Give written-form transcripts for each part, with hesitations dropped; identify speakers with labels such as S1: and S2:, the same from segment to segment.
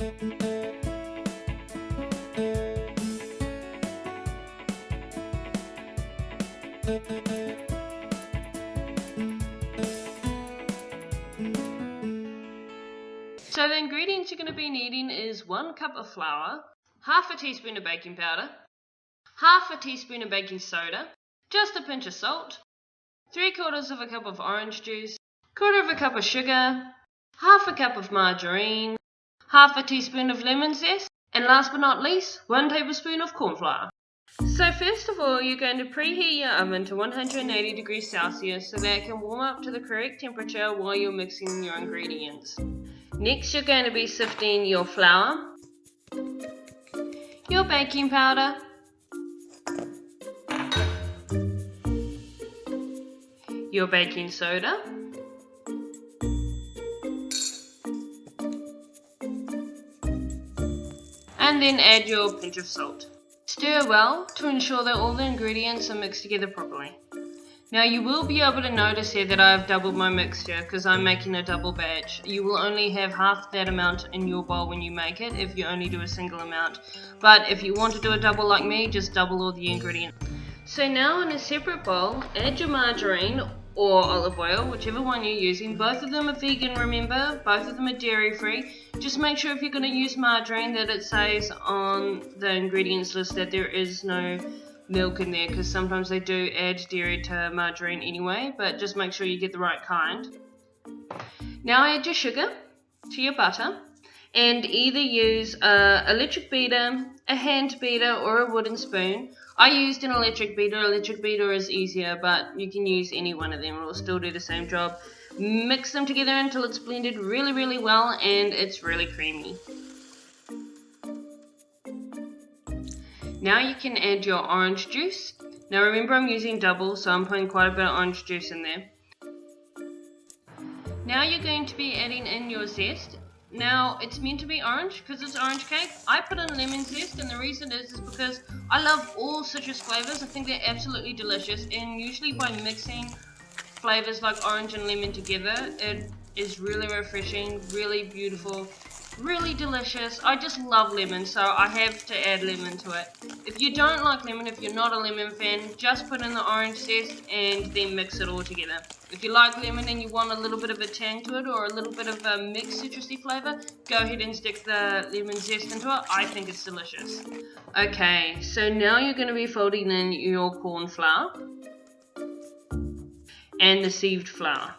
S1: So the ingredients you're going to be needing is 1 cup of flour, half a teaspoon of baking powder, half a teaspoon of baking soda, just a pinch of salt, 3/4 of a cup of orange juice, 1/4 of a cup of sugar, half a cup of margarine, half a teaspoon of lemon zest, and last but not least, 1 tablespoon of cornflour. So first of all, you're going to preheat your oven to 180 degrees Celsius so that it can warm up to the correct temperature while you're mixing your ingredients. Next, you're going to be sifting your flour, your baking powder, your baking soda, and then add your pinch of salt. Stir well to ensure that all the ingredients are mixed together properly. Now you will be able to notice here that I have doubled my mixture because I'm making a double batch. You will only have half that amount in your bowl when you make it if you only do a single amount. But if you want to do a double like me, just double all the ingredients. So now in a separate bowl, add your margarine or olive oil, whichever one you're using. Both of them are vegan, remember, both of them are dairy free. Just make sure if you're going to use margarine that it says on the ingredients list that there is no milk in there, because sometimes they do add dairy to margarine anyway, but just make sure you get the right kind. Now add your sugar to your butter and either use an electric beater, a hand beater or a wooden spoon. I used an electric beater. Electric beater is easier, but you can use any one of them, it will still do the same job. Mix them together until it's blended really well and it's really creamy. Now you can add your orange juice. Now remember I'm using double, so I'm putting quite a bit of orange juice in there. Now you're going to be adding in your zest. Now it's meant to be orange because it's orange cake. I put in lemon zest, and the reason is because I love all citrus flavors. I think they're absolutely delicious, and usually by mixing flavors like orange and lemon together, it is really refreshing, really beautiful, really delicious. I just love lemon, so I have to add lemon to it. If you don't like lemon, if you're not a lemon fan, just put in the orange zest and then mix it all together. If you like lemon and you want a little bit of a tang to it or a little bit of a mixed citrusy flavor, go ahead and stick the lemon zest into it. I think it's delicious. Okay, so now you're going to be folding in your corn flour and the sieved flour.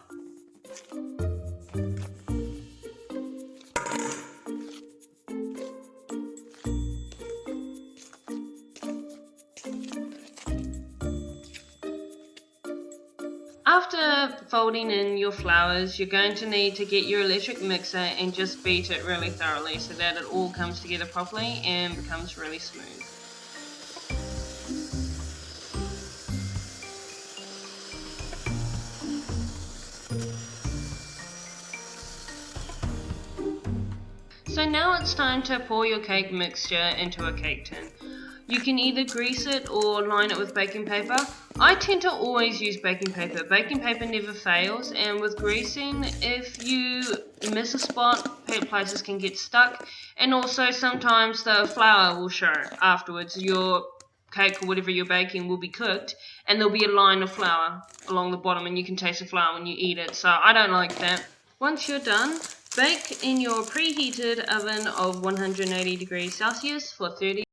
S1: After folding in your flours, you're going to need to get your electric mixer and just beat it really thoroughly so that it all comes together properly and becomes really smooth. So now it's time to pour your cake mixture into a cake tin. You can either grease it or line it with baking paper. I tend to always use baking paper. Baking paper never fails, and with greasing, if you miss a spot, places can get stuck, and also sometimes the flour will show afterwards. Your cake or whatever you're baking will be cooked, and there'll be a line of flour along the bottom, and you can taste the flour when you eat it, so I don't like that. Once you're done, bake in your preheated oven of 180 degrees Celsius for 30